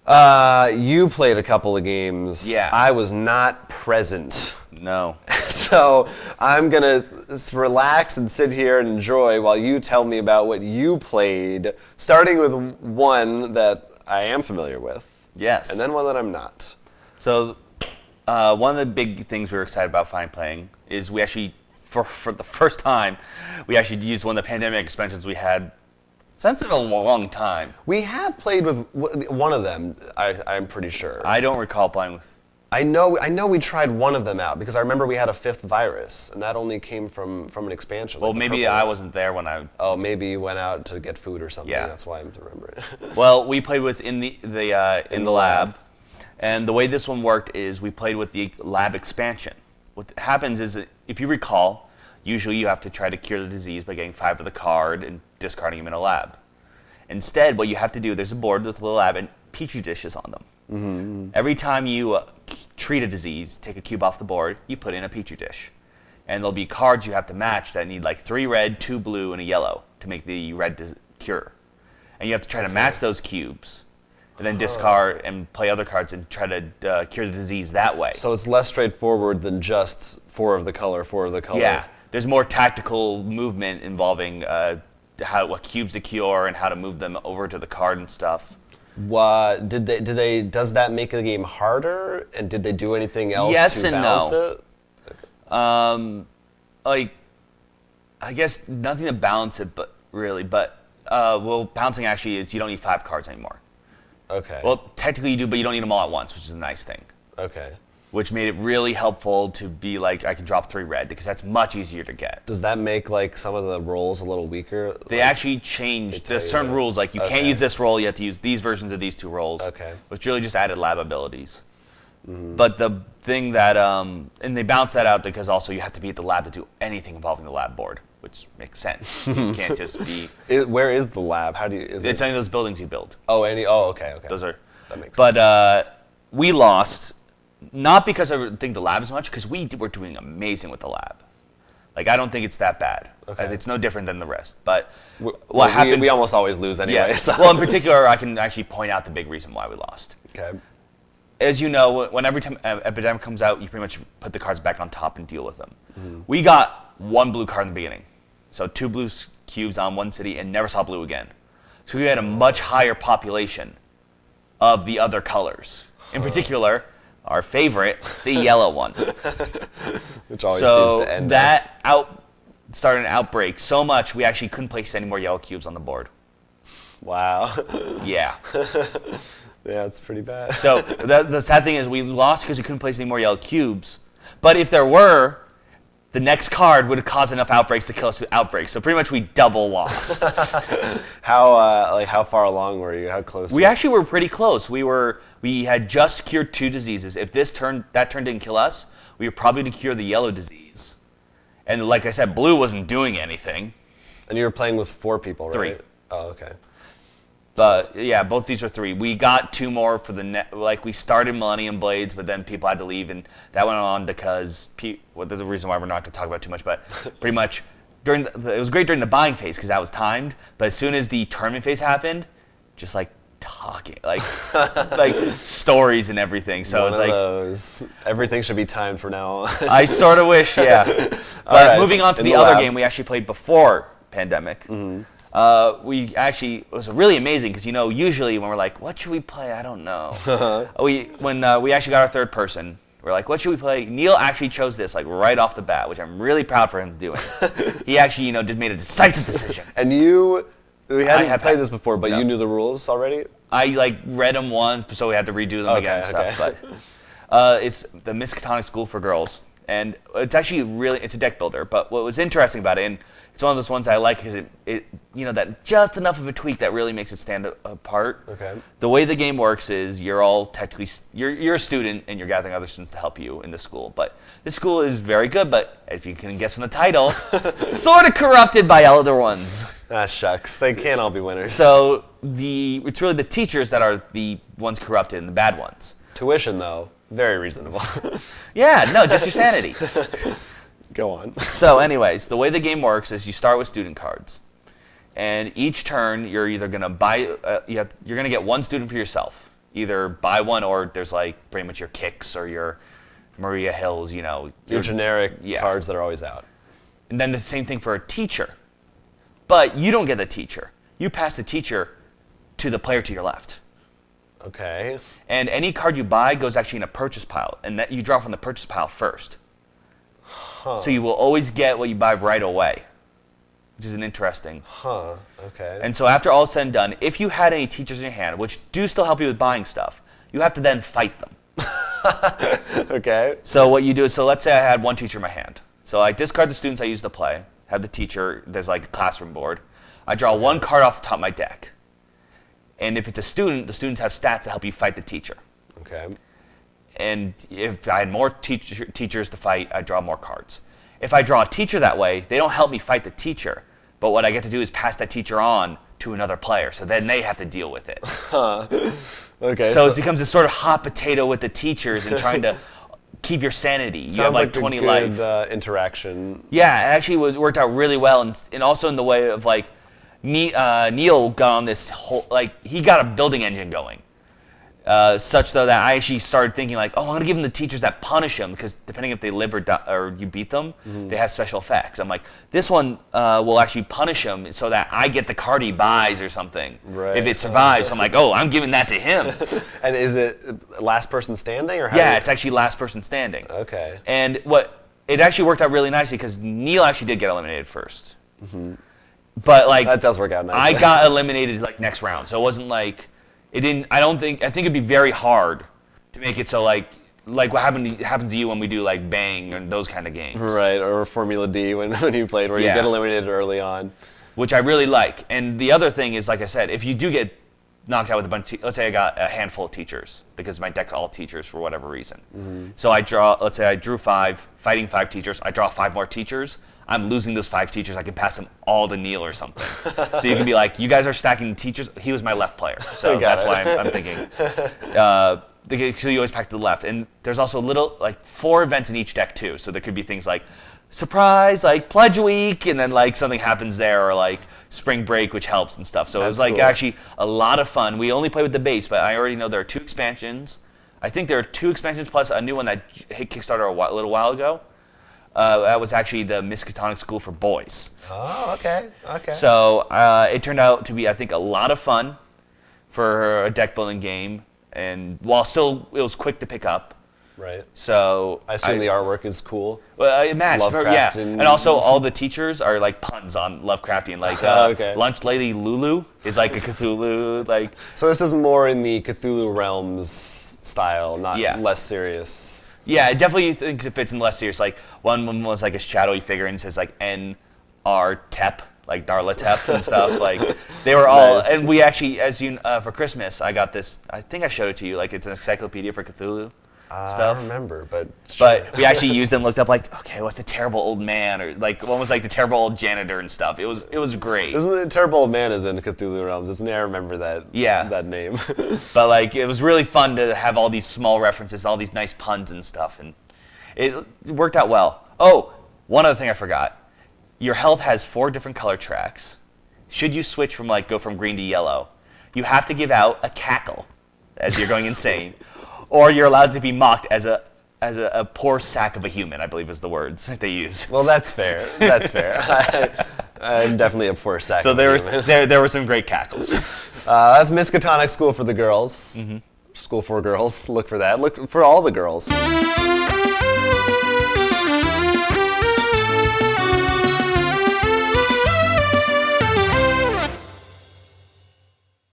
You played a couple of games. Yeah. I was not present. No. So I'm going to relax and sit here and enjoy while you tell me about what you played, starting with one that I am familiar with. Yes. And then one that I'm not. So one of the big things we were excited about playing is we actually, for the first time, we actually used one of the pandemic expansions we had since in a long time. We have played with one of them, I'm pretty sure. I don't recall playing with... I know we tried one of them out because I remember we had a fifth virus, and that only came from an expansion. Well, like maybe I wasn't there when I... Oh, maybe you went out to get food or something. Yeah. That's why I remember it. Well, we played with in the lab, and the way this one worked is we played with the lab expansion. What happens is, if you recall, usually you have to try to cure the disease by getting 5 of the card and discarding them in a lab. Instead, what you have to do, there's a board with a little lab and petri dishes on them. Mm-hmm. Every time you treat a disease, take a cube off the board, you put in a petri dish. And there'll be cards you have to match that need like 3 red, 2 blue, and a yellow to make the red cure. And you have to try to match those cubes, and then discard and play other cards and try to cure the disease that way. So it's less straightforward than just 4 of the color. Yeah, there's more tactical movement involving what cubes to cure and how to move them over to the card and stuff. Does that make the game harder? And did they do anything else to balance it? Like, I guess nothing to balance it, but balancing actually is you don't need 5 cards anymore. Okay. Well, technically you do, but you don't need them all at once, which is a nice thing. Okay. Which made it really helpful to be like, I can drop 3 red, because that's much easier to get. Does that make like some of the rolls a little weaker? They actually changed. There's certain rules, like you can't use this roll, you have to use these versions of these 2 rolls. Okay. Which really just added lab abilities. Mm-hmm. But the thing that, and they balance that out because also you have to be at the lab to do anything involving the lab board, which makes sense. You can't just be... Where is the lab? How do you... It's any of those buildings you build. Oh, okay. Those are... That makes sense. But we lost... Not because I think the lab is much, because we were doing amazing with the lab. Like, I don't think it's that bad. Okay. It's no different than the rest. But what happened... We almost always lose anyway. Yeah. So. Well, in particular, I can actually point out the big reason why we lost. Okay. As you know, when every time Epidemic comes out, you pretty much put the cards back on top and deal with them. Mm-hmm. We got 1 blue card in the beginning. So 2 blue cubes on 1 city and never saw blue again. So we had a much higher population of the other colors. In particular... Our favorite, the yellow one. Which always seems to end us. Started an outbreak so much we actually couldn't place any more yellow cubes on the board. Wow. Yeah. Yeah, it's pretty bad. So the sad thing is we lost because we couldn't place any more yellow cubes. But if there were, the next card would have caused enough outbreaks to kill us with outbreaks. So pretty much we double lost. How far along were you? How close? We actually were pretty close. We had just cured 2 diseases. If that turn didn't kill us, we were probably to cure the yellow disease. And like I said, blue wasn't doing anything. And you were playing with 4 people, right? 3. Oh, okay. But yeah, both these were 3. We got 2 more for we started Millennium Blades, but then people had to leave, and that went on because the reason why we're not going to talk about it too much, but pretty much it was great during the buying phase because that was timed. But as soon as the tournament phase happened, just like talking, like stories and everything. So it's like those. Everything should be timed from now on. I sort of wish, yeah. But right, moving on to the other game we actually played before Pandemic. Mm-hmm. It was really amazing because usually when we're like, what should we play? I don't know. When we actually got our 3rd person, we're like, what should we play? Neil actually chose this like right off the bat, which I'm really proud for him doing. He actually just made a decisive decision. And we hadn't played this before, but you knew the rules already? I read them once, so we had to redo them again and stuff. But it's the Miskatonic School for Girls, and it's actually it's a deck builder. But what was interesting about it, and it's one of those ones I like because it that just enough of a tweak that really makes it stand apart. Okay. The way the game works is you're all technically you're a student and you're gathering other students to help you in the school. But this school is very good, but if you can guess from the title, sort of corrupted by elder ones. Ah, shucks. They can't all be winners. So it's really the teachers that are the ones corrupted and the bad ones. Tuition, though, very reasonable. Yeah, no, just your sanity. Go on. So anyways, the way the game works is you start with student cards. And each turn, you're either going to buy, you're going to get 1 student for yourself. either buy one or there's like pretty much your Kicks or your Maria Hills, Your generic cards that are always out. And then the same thing for a teacher. But you don't get the teacher. You pass the teacher to the player to your left. Okay. And any card you buy goes actually in a purchase pile, and that you draw from the purchase pile first. Huh. So you will always get what you buy right away, which is an interesting. Huh. Okay. And so after all is said and done, if you had any teachers in your hand, which do still help you with buying stuff, you have to then fight them. Okay. So what you do is, so let's say I had one teacher in my hand. So I discard the students I use to play, have the teacher, there's like a classroom board. I draw one card off the top of my deck. And if it's a student, the students have stats to help you fight the teacher. Okay. And if I had more teachers to fight, I draw more cards. If I draw a teacher that way, they don't help me fight the teacher. But what I get to do is pass that teacher on to another player. So then they have to deal with it. Huh. Okay. So it becomes a sort of hot potato with the teachers and trying to keep your sanity. You have like 20 life. Interaction. Yeah, it actually worked out really well. And also in the way of like, Neil got on this whole, like, he got a building engine going. Such though that I actually started thinking like, oh, I'm gonna give them the teachers that punish them, because depending if they live or you beat them, they have special effects. I'm like, this one will actually punish him so that I get the card he buys or something. Right. If it survives, I'm like, oh, I'm giving that to him. And is it last person standing or how? Yeah, it's actually last person standing. Okay. And it actually worked out really nicely because Neil actually did get eliminated first. But like that does work out nicely. I got eliminated like next round, so it wasn't like it didn't. I think it'd be very hard to make it so like what happens to you when we do like Bang and those kind of games, right? Or Formula D when you played, where you get eliminated early on, which I really like. And the other thing is, like I said, if you do get knocked out with a bunch of let's say I got a handful of teachers because my deck's all teachers for whatever reason. So let's say I drew 5, fighting 5 teachers. I draw 5 more teachers. I'm losing those 5 teachers. I can pass them all to Neil or something. So you can be like, you guys are stacking teachers. He was my left player. So that's why I'm thinking. So you always pack to the left. And there's also like 4 events in each deck too. So there could be things like surprise, like pledge week, and then like something happens there, or like spring break, which helps and stuff. So it was like actually a lot of fun. We only play with the base, but I already know there are 2 expansions. I think there are 2 expansions plus a new one that hit Kickstarter a little while ago. That was actually the Miskatonic School for Boys. Oh, okay, okay. So it turned out to be, I think, a lot of fun for a deck building game, and while still it was quick to pick up. Right. So I assume the artwork is cool. Well, it matched, yeah. Lovecraftian. And also all the teachers are like puns on Lovecraftian. Like Lunch Lady Lulu is like a Cthulhu. Like. So this is more in the Cthulhu realms style, not less serious. Yeah, it definitely thinks it fits in less serious. Like one was like a shadowy figure and it says like N.R. Tep, like Darla Tep and stuff. Like they were all, nice. And we actually, as you for Christmas, I got this. I think I showed it to you. Like it's an encyclopedia for Cthulhu stuff. I remember, but we actually used them. Looked up like, okay, what's the terrible old man, or like one was like the terrible old janitor and stuff. It was great. Isn't the terrible old man is in Cthulhu realms? Isn't he? I remember that. Yeah. That name. But like it was really fun to have all these small references, all these nice puns and stuff, and it worked out well. Oh, one other thing I forgot. Your health has 4 different color tracks. Should you switch from go from green to yellow, you have to give out a cackle as you're going insane, or you're allowed to be mocked as a poor sack of a human, I believe is the words they use. Well, that's fair. That's fair. I'm definitely a poor sack. So of a human. there were some great cackles. That's Miskatonic School for the Girls. School for Girls. Look for that. Look for all the girls.